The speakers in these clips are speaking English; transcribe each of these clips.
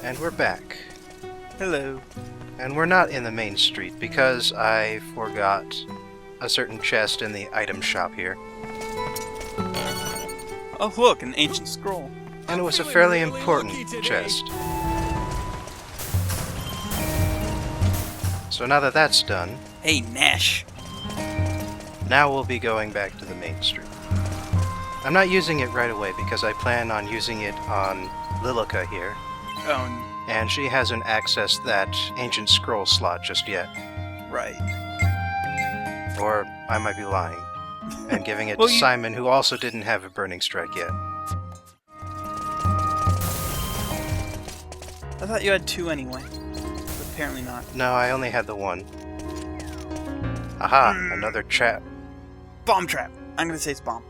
And we're back. Hello. And we're not in the main street because I forgot a certain chest in the item shop here. Oh look, an ancient scroll. And it was a fairly important chest. So now that that's done, Hey, Nash. now we'll be going back to the main street. I'm not using it right away because I plan on using it on Lilica here. Oh, And she hasn't accessed that ancient scroll slot just yet. right. Or I might be lying. And giving it Well, to Simon, who also didn't have a burning strike yet. I thought you had two anyway. But apparently not. No, I only had the one. Aha, another trap. Bomb trap. I'm gonna say it's bomb.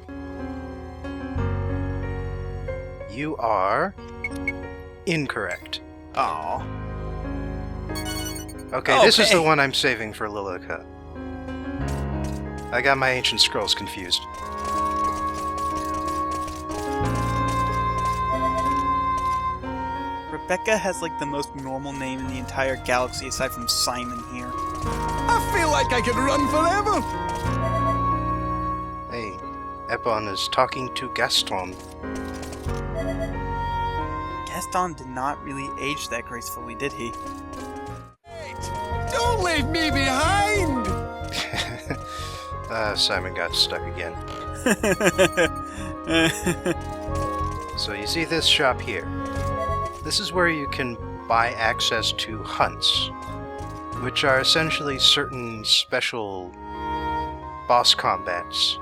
You are incorrect. Oh. Okay, this is the one I'm saving for Lilica. I got my ancient scrolls confused. Rebecca has like the most normal name in the entire galaxy aside from Simon here. I feel like I could run forever! Hey, Ebon is talking to Gaston. Gaston did not really age that gracefully, did he? Don't leave me behind! Simon got stuck again. So you see this shop here. This is where you can buy access to hunts, which are essentially certain special boss combats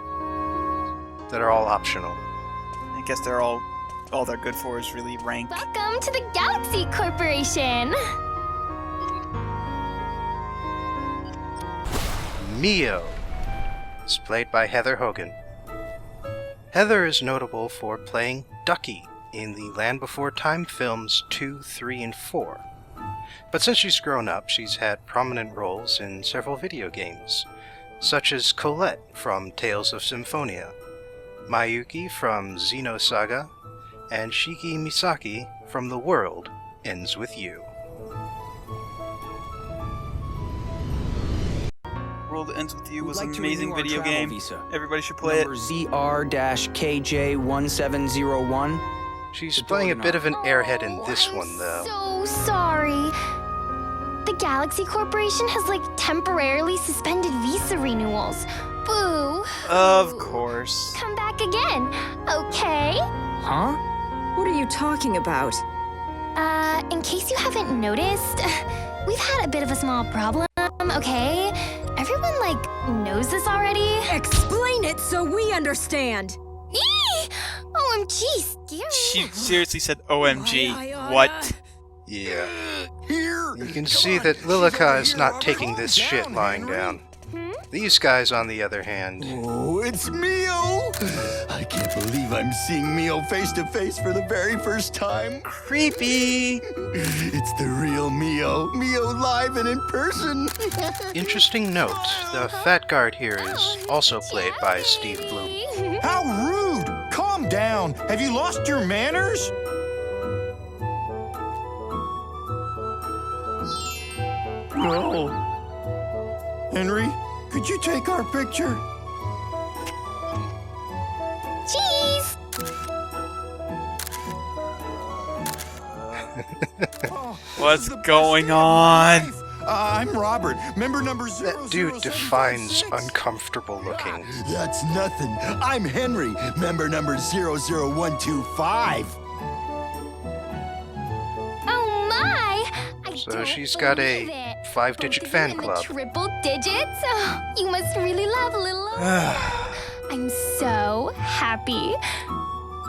that are all optional. I guess they're all they're good for is really rank. Welcome to the Galaxy Corporation! Mio is played by Heather Hogan. Heather is notable for playing Ducky in the Land Before Time films 2, 3, and 4. But since she's grown up, she's had prominent roles in several video games, such as Colette from Tales of Symphonia, Mayuki from Xenosaga, and Shiki Misaki from The World Ends With You. World Ends With You was We'd an like to amazing renew our video travel game. visa. Everybody should play Number it. ZR-KJ1701. She's playing a bit of an airhead in this one, though. So sorry. The Galaxy Corporation has temporarily suspended visa renewals. Boo. Of course. Come back again, okay? Huh? What are you talking about? In case you haven't noticed, we've had a bit of a small problem, okay? Everyone, knows this already. Explain it so we understand. Eee! OMG, scary. She seriously said OMG. What? Yeah. Here! You can see that Lilica is not taking this shit lying down. These guys, on the other hand... Oh, it's Mio! I can't believe I'm seeing Mio face to face for the very first time. Creepy! It's the real Mio. Mio live and in person. Interesting note, the fat guard here is also played by Steve Bloom. How rude! Calm down. Have you lost your manners? No. Henry, could you take our picture? Cheese! What's going on? I'm Robert, member number That dude defines uncomfortable looking. That's nothing. I'm Henry, member number 00125. Oh my! I So don't she's got believe a it. 5-digit Oh, fan in the club. triple digits? Oh, you must really love Little. I'm so happy.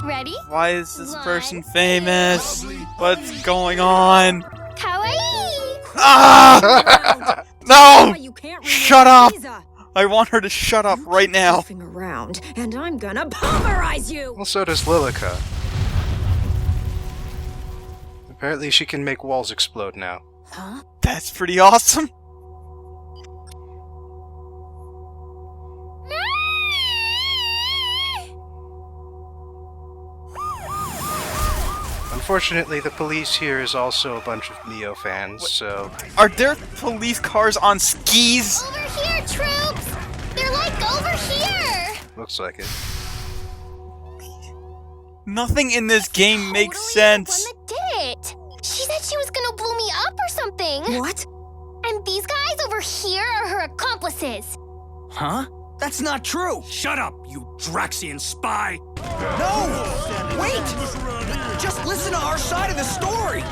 Ready? Why is this person 1, famous? What's going on? Kawaii! Ah! No! You can't Shut up! I want her to shut up right now. Around, and I'm gonna pulverize you. Well, so does Lilica. Apparently she can make walls explode now. Huh? That's pretty awesome. Unfortunately, the police here is also a bunch of Mio fans, so... Are there police cars on skis? Over here, troops! They're like over here! Looks like it. Nothing in this game makes Totally sense. the one that did it! She said she was gonna blow me up or something! What? And these guys over here are her accomplices! Huh? That's not true! Shut up, you Draxian spy! No! Wait! Just listen to our side of the story!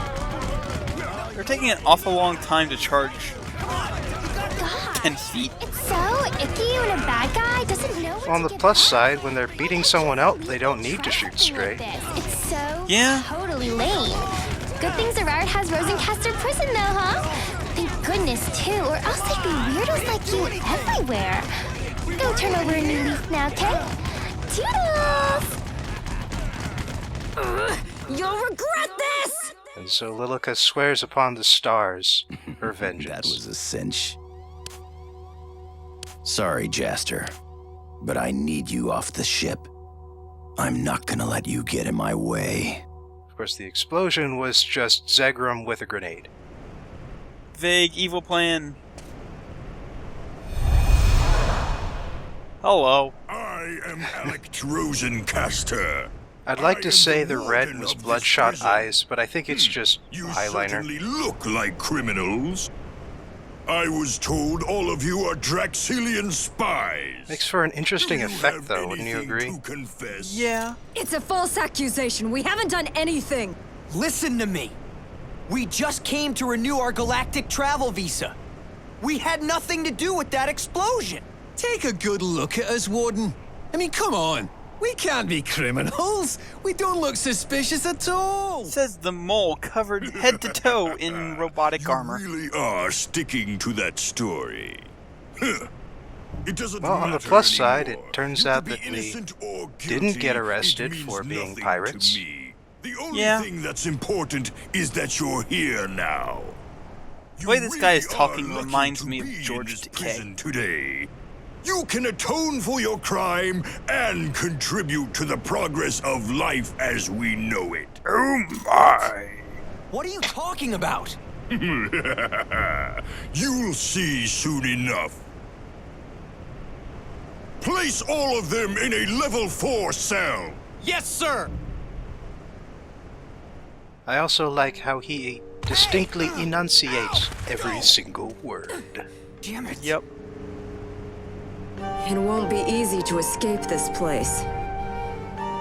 They're taking an awful long time to charge God, 10 feet. it's so icky when a bad guy doesn't know what On to the give plus up. side, when they're beating someone up, they don't need to shoot Something straight. like this. It's so Yeah. totally lame. Good thing Zerard has Rosencaster Prison though, huh? Thank goodness too, or else there'd be weirdos like you everywhere. Go turn over a new leaf now, okay? Toodles! You'll regret this! And so Lilica swears upon the stars her vengeance. That was a cinch. Sorry, Jaster, but I need you off the ship. I'm not gonna let you get in my way. Of course, the explosion was just Zegrum with a grenade. Vague evil plan. Hello. I am Alec Rosencaster. I'd like to I am say the the red warden was of this bloodshot prison. eyes, but I think it's just You eyeliner. certainly look like criminals. I was told all of you are Draxilian spies. Makes for an interesting Do you effect, have though, wouldn't you anything agree? to confess? Yeah. It's a false accusation. We haven't done anything. Listen to me. We just came to renew our galactic travel visa. We had nothing to do with that explosion. Take a good look at us, Warden. I mean, come on. We can't be criminals. We don't look suspicious at all. Says the mole covered head to toe in robotic You armor. really are sticking to that story. Huh. It doesn't Well, on the matter plus side, anymore. it turns You out could that be we innocent or didn't guilty. get arrested It means for being nothing pirates. to me. The only Yeah. thing that's important is that you're here now. The way this guy is really talking are lucky reminds to me of be in George this Takei. prison today. You can atone for your crime and contribute to the progress of life as we know it. Oh my! What are you talking about? You'll see soon enough. Place all of them in a level 4 cell. Yes, sir. I also like how he distinctly enunciates every single word. Damn it. Yep. It won't be easy to escape this place.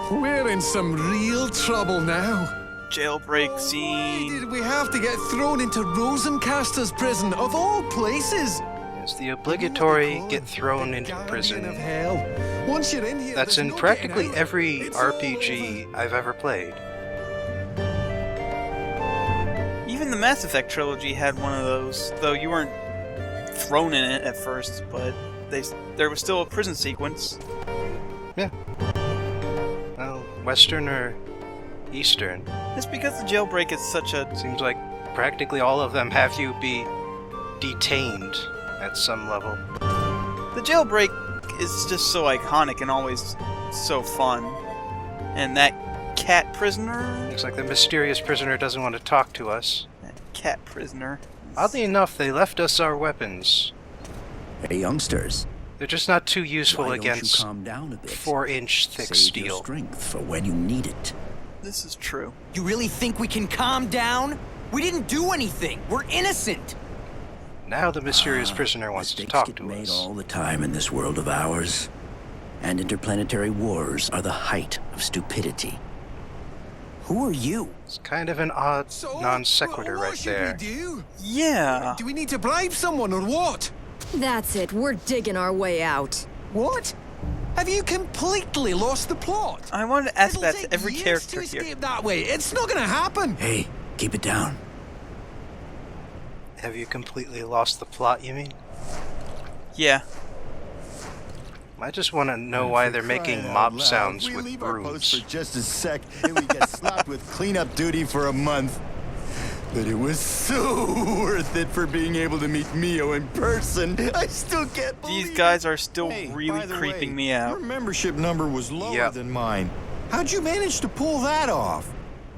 We're in some real trouble now. Jailbreak Why scene. did we have to get thrown into Rosencaster's prison, of all places? It's the obligatory get thrown into Guardian prison. of hell. Once you're in here, That's there's in no practically getting out. every It's RPG I've ever played. Even the Mass Effect trilogy had one of those, though you weren't thrown in it at first, but there was still a prison sequence. Yeah. Well, Western or Eastern. It's because the jailbreak is such a... Seems like practically all of them have you be detained at some level. The jailbreak is just so iconic and always so fun. And that cat prisoner? Looks like the mysterious prisoner doesn't want to talk to us. That cat prisoner. Oddly enough, they left us our weapons. Hey, youngsters. They're just not too useful Why against don't you calm down a bit? 4-inch thick Save your steel. strength for when you need it. This is true. You really think we can calm down? We didn't do anything. We're innocent. Now the mysterious prisoner wants to Mistakes talk get to made us. all the time in this world of ours. And interplanetary wars are the height of stupidity. Who are you? It's kind of an odd So, non sequitur what right should there. we do? Yeah. Do we need to bribe someone or what? That's it. We're digging our way out. What? Have you completely lost the plot? I wanted to ask It'll that take to every years character to here. escape that way. It's not gonna happen. Hey, keep it down. Have you completely lost the plot, you mean? Yeah. I just want to know why they're making mob sounds we with leave our post brooms. for just a sec, and we get slapped with cleanup duty for a month. But it was so worth it for being able to meet Mio in person. I still can't believe These guys are still Hey, really by the creeping way, me out. Your membership number was lower Yep. than mine. How'd you manage to pull that off?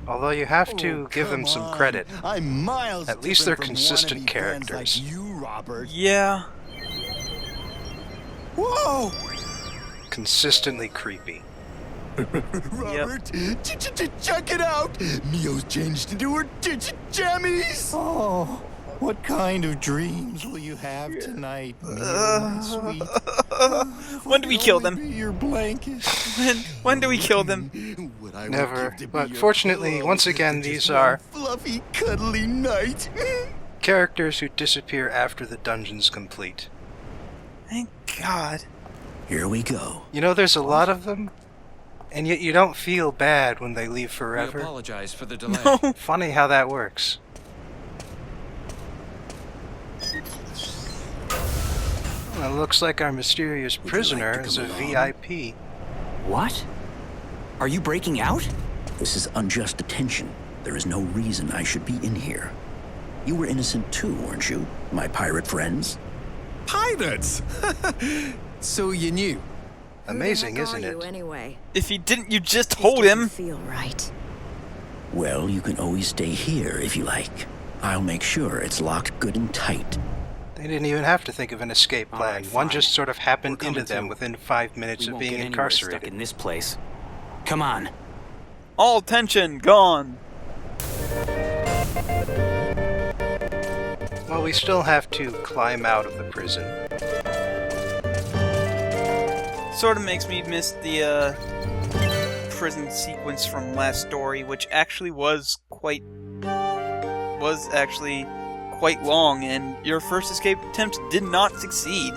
Although you have to Oh, give them come some on. credit. I'm miles At least they're different from consistent wannabe characters. fans like you, Robert. Yeah. Whoa! Consistently creepy. Robert, check it out! Mio's changed into her jammies! Oh, what kind of dreams will you have tonight, Mio, my sweet? When do we kill them? Be your blanket. When do we kill them? What I would Never. give to be But your fortunately, pillow once for again, just these one are fluffy, cuddly night. characters who disappear after the dungeon's complete. Thank God. Here we go. You know, there's a lot of them, and yet you don't feel bad when they leave We forever. apologize for the delay. No. Funny how that works. Well, it looks like our mysterious you like prisoner to is a come along? VIP. What? Are you breaking out? This is unjust detention. There is no reason I should be in here. You were innocent too, weren't you, my pirate friends? Pirates! So you knew. Amazing, Who the heck isn't are you it? anyway? If you didn't, you just This hold doesn't him. feel right. Well, you can always stay here if you like. I'll make sure it's locked good and tight. They didn't even have to think of an escape plan. right, One fine. just sort of happened We're coming into them too. within 5 minutes We of won't being get anywhere stuck incarcerated. in this place. Come on. All tension gone. Well, we still have to climb out of the prison. Sort of makes me miss the prison sequence from last story, which actually was actually quite long, and your first escape attempt did not succeed.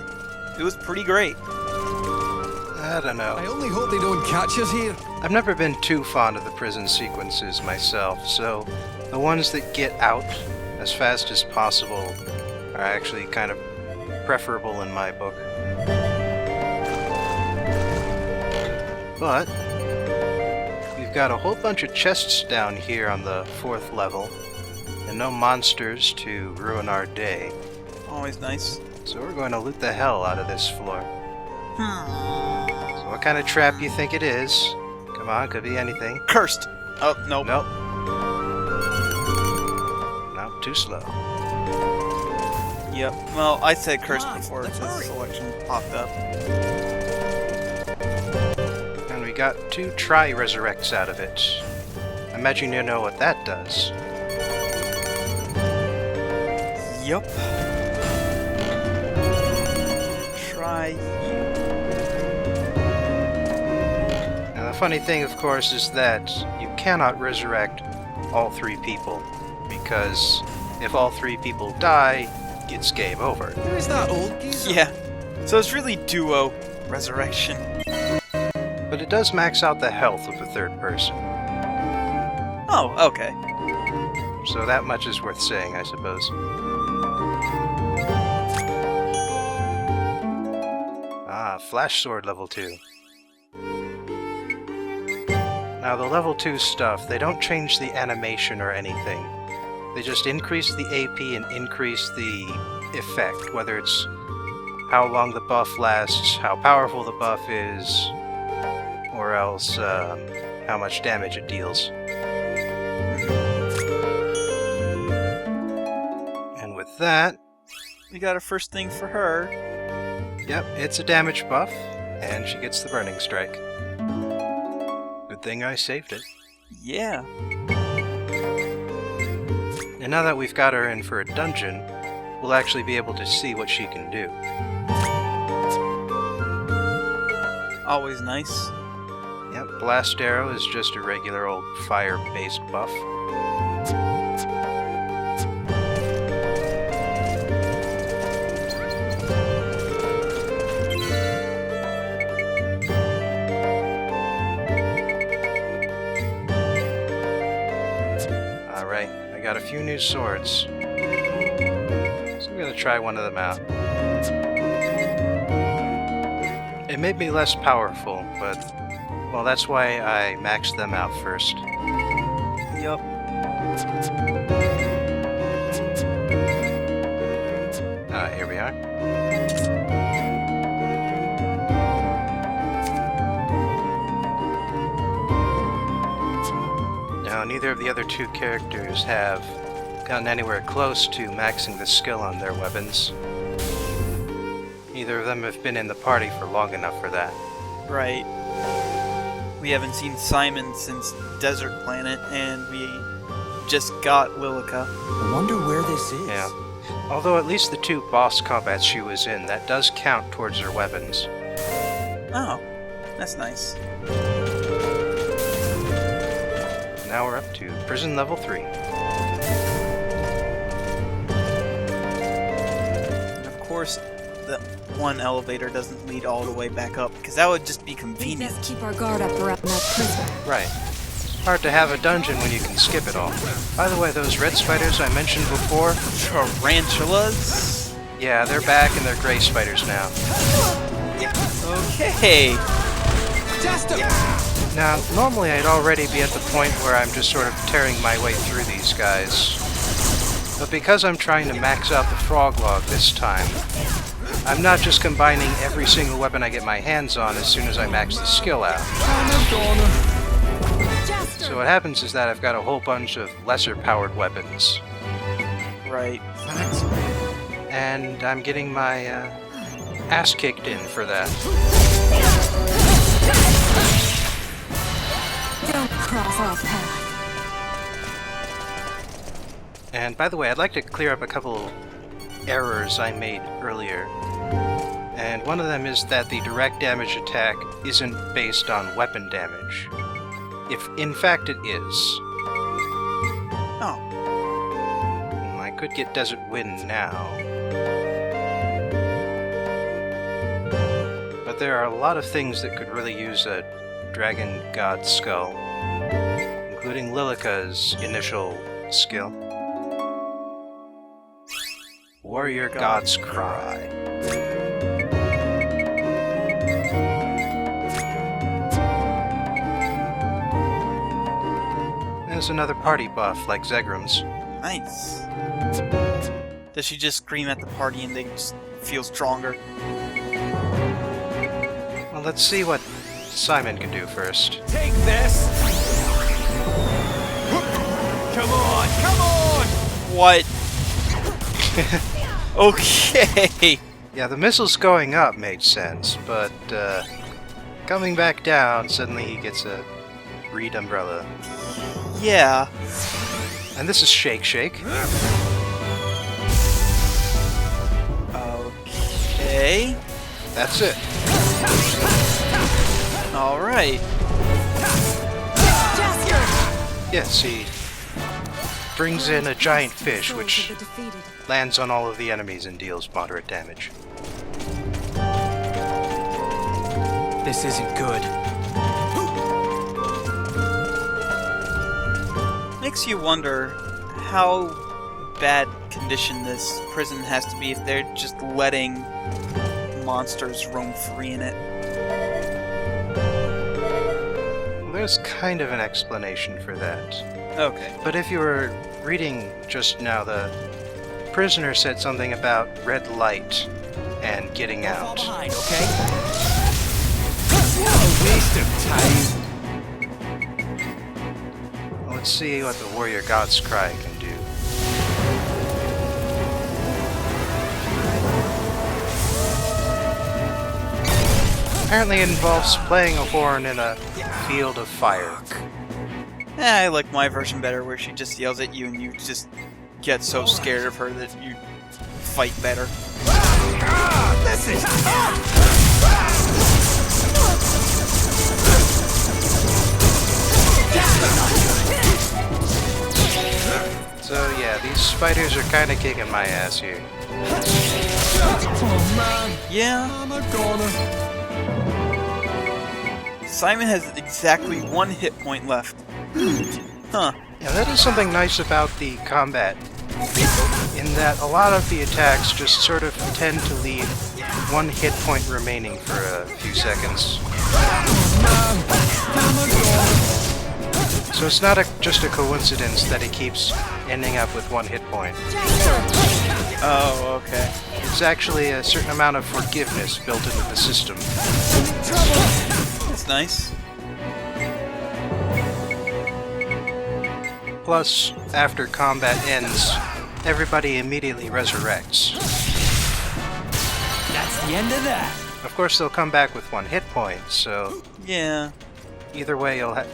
It was pretty great. I don't know. I only hope they don't catch us here. I've never been too fond of the prison sequences myself, so the ones that get out as fast as possible are actually kind of preferable in my book. But we've got a whole bunch of chests down here on the 4th level, and no monsters to ruin our day. Always nice. So we're going to loot the hell out of this floor. So what kind of trap you think it is? Come on, could be anything. Cursed. Oh, nope. Nope. No, too slow. Yep. Well, I said cursed Come on, before let's the hurry. selection popped up. And we got 2 tri-resurrects out of it. Imagine you know what that does. Yup. Try you. Now the funny thing, of course, is that you cannot resurrect all 3 people, because if all 3 people die, it's game over. Who's that old geezer? Yeah. So it's really duo resurrection. But it does max out the health of the 3rd person, Oh, okay. so that much is worth saying, I suppose. Ah, Flash Sword level 2. Now the level 2 stuff, they don't change the animation or anything. They just increase the AP and increase the effect, whether it's how long the buff lasts, how powerful the buff is, or else how much damage it deals. And with that, We got a first thing for her. yep, it's a damage buff, and she gets the Burning Strike. Good thing I saved it. Yeah. And now that we've got her in for a dungeon, we'll actually be able to see what she can do. Always nice. Yep, Blast Arrow is just a regular old fire-based buff. Alright, I got a few new swords. So I'm gonna try one of them out. It made me less powerful, but, well, that's why I maxed them out first. Yup. Here we are. Now, neither of the other two characters have gotten anywhere close to maxing the skill on their weapons. Neither of them have been in the party for long enough for that. Right. We haven't seen Simon since Desert Planet, and we just got Lilica. I wonder where this is. Yeah. Although at least the two boss combats she was in, that does count towards her weapons. Oh, that's nice. Now we're up to prison level 3. And of course, the one elevator doesn't lead all the way back up, because that would just be We convenient. best keep our guard up around that prison. Right. Hard to have a dungeon when you can skip it all. By the way, those red spiders I mentioned before, Tarantulas? yeah, they're back and they're gray spiders now. Okay. Now, normally I'd already be at the point where I'm just sort of tearing my way through these guys. But because I'm trying to max out the frog log this time, I'm not just combining every single weapon I get my hands on as soon as I max the skill out. So what happens is that I've got a whole bunch of lesser powered weapons. Right. And I'm getting my ass kicked in for that. Don't cross our path. And by the way, I'd like to clear up a couple errors I made earlier. And one of them is that the direct damage attack isn't based on weapon damage. If in fact it is. Oh. I could get Desert Wind now. But there are a lot of things that could really use a Dragon God Skull, including Lilica's initial skill. Warrior God's Cry. There's another party buff like Zegram's. Nice. Does she just scream at the party and they just feel stronger? Well, let's see what Simon can do first. Take this! Come on, come on! What? Okay. Yeah, the missiles going up made sense, but coming back down, suddenly he gets a reed umbrella. Yeah. And this is Shake Shake. Okay. That's it. Alright. Yes, he brings in a giant fish, which lands on all of the enemies and deals moderate damage. This isn't good. Makes you wonder how bad condition this prison has to be if they're just letting monsters roam free in it. Well, there's kind of an explanation for that. Okay. But if you were reading just now, the prisoner said something about red light and getting out. Behind, okay? What a waste of time. Let's see what the Warrior God's Cry can do. Apparently it involves playing a horn in a field of fire. I like my version better where she just yells at you and you just get so scared of her that you fight better. This is So yeah, these spiders are kinda kicking my ass here. Oh man, Yeah. I'm a goner. Simon has exactly 1 hit point left. Huh. Yeah, that is something nice about the combat, in that a lot of the attacks just sort of tend to leave 1 hit point remaining for a few seconds. So it's not just a coincidence that he keeps ending up with 1 hit point. Oh, okay. It's actually a certain amount of forgiveness built into the system. That's nice. Plus, after combat ends, everybody immediately resurrects. That's the end of that. Of course, they'll come back with 1 hit point, so Yeah. either way you'll have...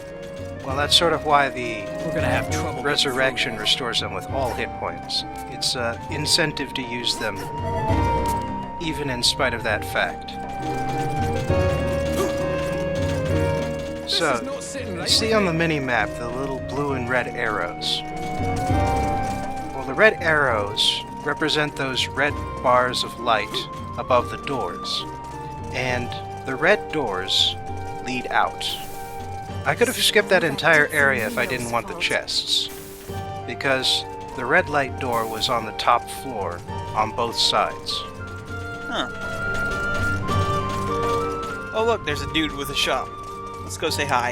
Well, that's sort of why the We're gonna have trouble. resurrection restores them with all hit points. It's an incentive to use them, even in spite of that fact. So, you see on the mini-map the little blue and red arrows. Well, the red arrows represent those red bars of light above the doors, and the red doors lead out. I could have skipped that entire area if I didn't want the chests, because the red light door was on the top floor on both sides. Huh. Oh look, there's a dude with a shop. Let's go say hi.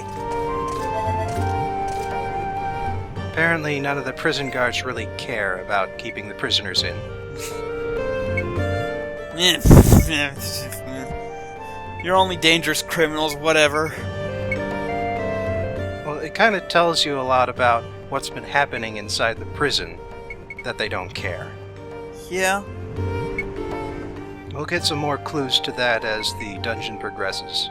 Apparently none of the prison guards really care about keeping the prisoners in. You're only dangerous criminals, whatever. Well, it kind of tells you a lot about what's been happening inside the prison, that they don't care. Yeah. We'll get some more clues to that as the dungeon progresses.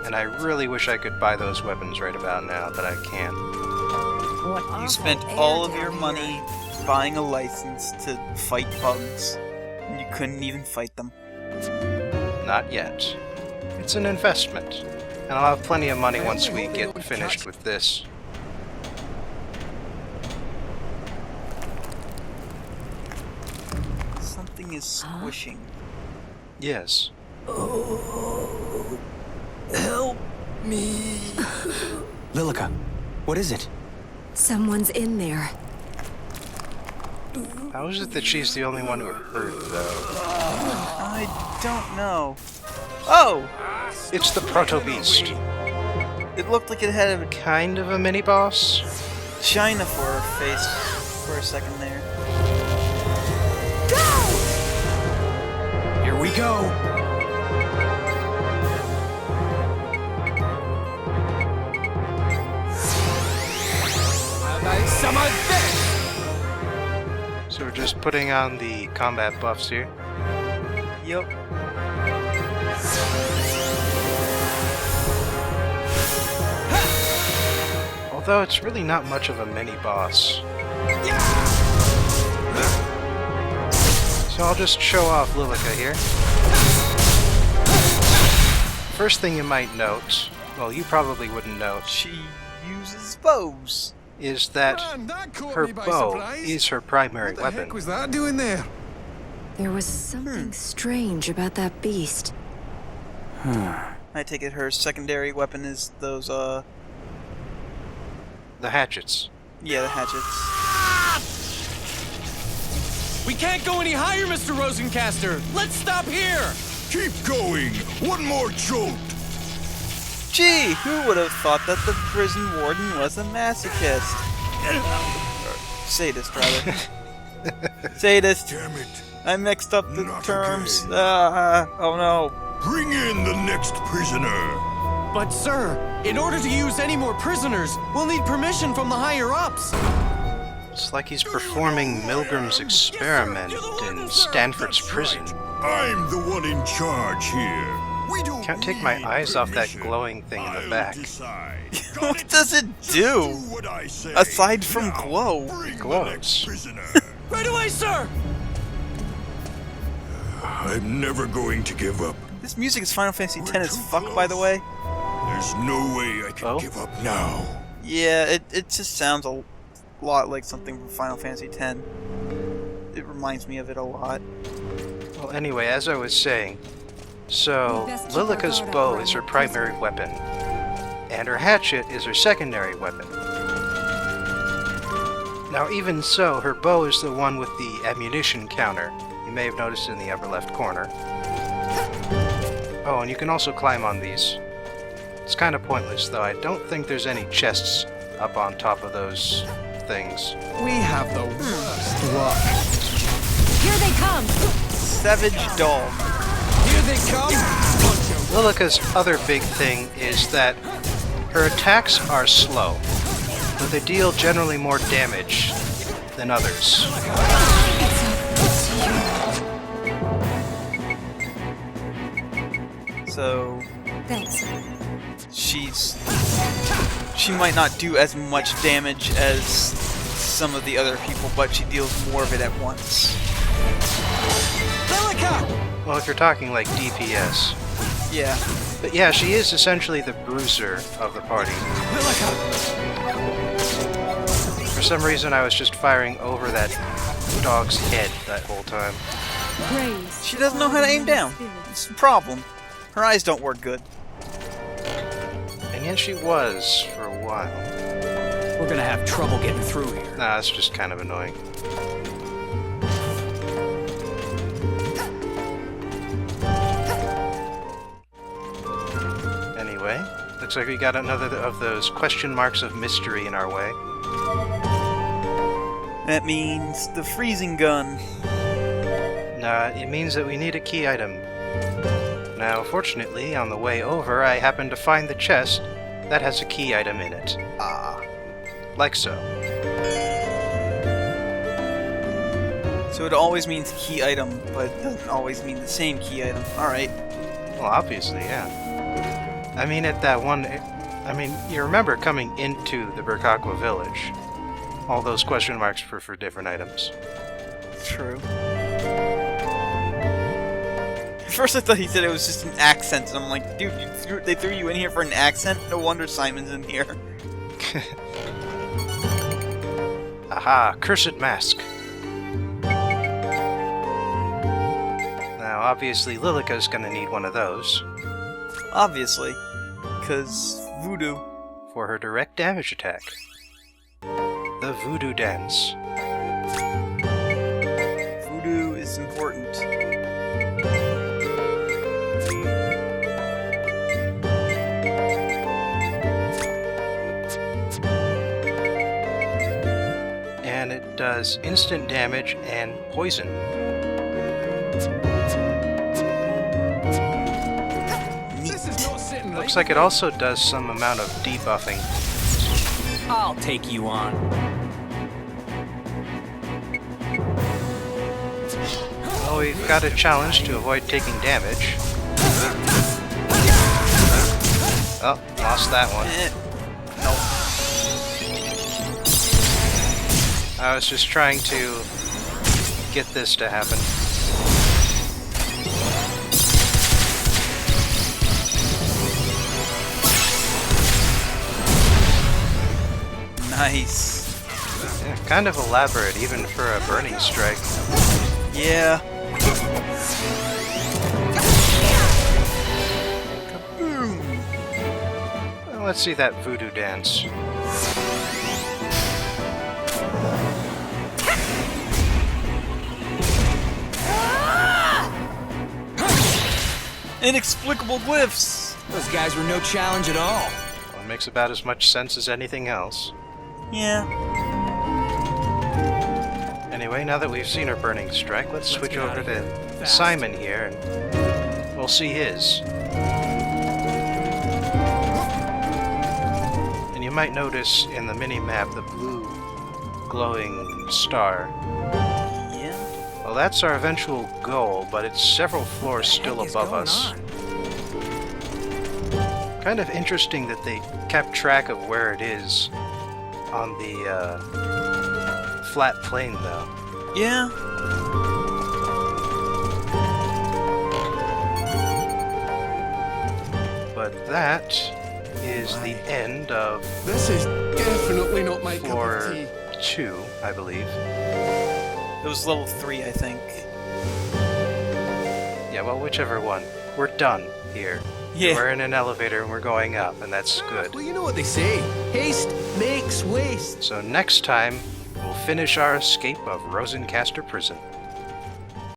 And I really wish I could buy those weapons right about now, but I can't. You spent all of your money buying a license to fight bugs, and you couldn't even fight them. Not yet. It's an investment, and I'll have plenty of money once we get finished with this. Something is squishing. Yes. Help me. Lilica, what is it? Someone's in there. How is it that she's the only one who heard, though? I don't know. Oh! It's the Proto-Beast. It looked like it had a Kind of a mini-boss? China for her face for a second there. Here we go. How about some of this? So we're just putting on the combat buffs here. Yup. Although it's really not much of a mini-boss. So I'll just show off Lilica here. First thing you might note, well, you probably wouldn't note, She uses bows. is that Man, that caught her me by bow surprise. is her primary What the weapon. heck was that doing there? There was something strange about that beast. I take it her secondary weapon is those, The hatchets. yeah, the hatchets. We can't go any higher, Mr. Rosencaster. Let's stop here. Keep going! One more jolt! Gee, who would have thought that the prison warden was a masochist? Or sadist, rather. Sadist. Damn it! I mixed up the Not terms. again. Oh no. Bring in the next prisoner! But, sir, in order to use any more prisoners, we'll need permission from the higher-ups. It's like he's performing Milgram's experiment in Stanford's prison. I'm the one in charge here. We don't Can't take my need eyes off that permission. glowing thing in the I'll back. decide. What does it do? what I say. Aside from Now, glow. bring the Glows. next prisoner. Right away, sir. I'm never going to give up. This music is Final Fantasy X as fuck, by the way. There's no way I can Oh? give up now. Yeah, it just sounds a lot like something from Final Fantasy X. It reminds me of it a lot. Well, anyway, as I was saying, so We best keep our Lilica's guard up bow around is her that primary weapon, and her hatchet is her secondary weapon. Now, even so, her bow is the one with the ammunition counter. You may have noticed in the upper left corner. Oh, and you can also climb on these. It's kind of pointless, though. I don't think there's any chests up on top of those things. We have the worst luck. Here they come! Savage Dog. Here they come. Lilica's other big thing is that Her attacks are slow, but they deal generally more damage than others. So Thanks. she might not do as much damage as some of the other people, but she deals more of it at once. Well, if you're talking like DPS. Yeah. But yeah, she is essentially the bruiser of the party. For some reason, I was just firing over that dog's head that whole time. Praise. She doesn't know how to aim down. It's a problem. Her eyes don't work good. And yet she was for a while. We're gonna have trouble getting through here. Nah, it's just kind of annoying. Anyway, looks like we got another of those question marks of mystery in our way. That means the freezing gun. Nah, it means that we need a key item. Now, fortunately, on the way over, I happened to find the chest that has a key item in it. Like so. So it always means key item, but it doesn't always mean the same key item. Alright. Well, obviously, yeah. I mean, at that one... I mean, you remember coming into the Burkakwa village. All those question marks were for different items. True. At first I thought he said it was just an accent, and I'm like, dude, they threw you in here for an accent? No wonder Simon's in here. Aha, cursed mask. Now, obviously, Lilica's gonna need one of those. Obviously. Because voodoo. For her direct damage attack. The voodoo dance. Voodoo is important. And it does instant damage and poison. Looks like it also does some amount of debuffing. I'll take you on. Well, we've got a challenge to avoid taking damage. Oh, lost that one. Nope. I was just trying to get this to happen. Nice. Yeah, kind of elaborate, even for a burning strike. Yeah. Kaboom! Well, let's see that voodoo dance. Inexplicable glyphs! Those guys were no challenge at all. Well, it makes about as much sense as anything else. Yeah. Anyway, now that we've seen her burning strike, let's switch over to Simon here, and we'll see his. And you might notice in the mini-map the blue glowing star. Yeah. Well, that's our eventual goal, but it's several floors still above us. Kind of interesting that they kept track of where it is on the flat plane, though. Yeah. But that is the end of This is definitely not my floor cup of tea. 2, I believe. It was level 3, I think. Yeah, well, whichever one. We're done here. Yeah. We're in an elevator and we're going up, and that's good. Well, you know what they say. Haste makes waste. So next time, we'll finish our escape of Rosencaster Prison.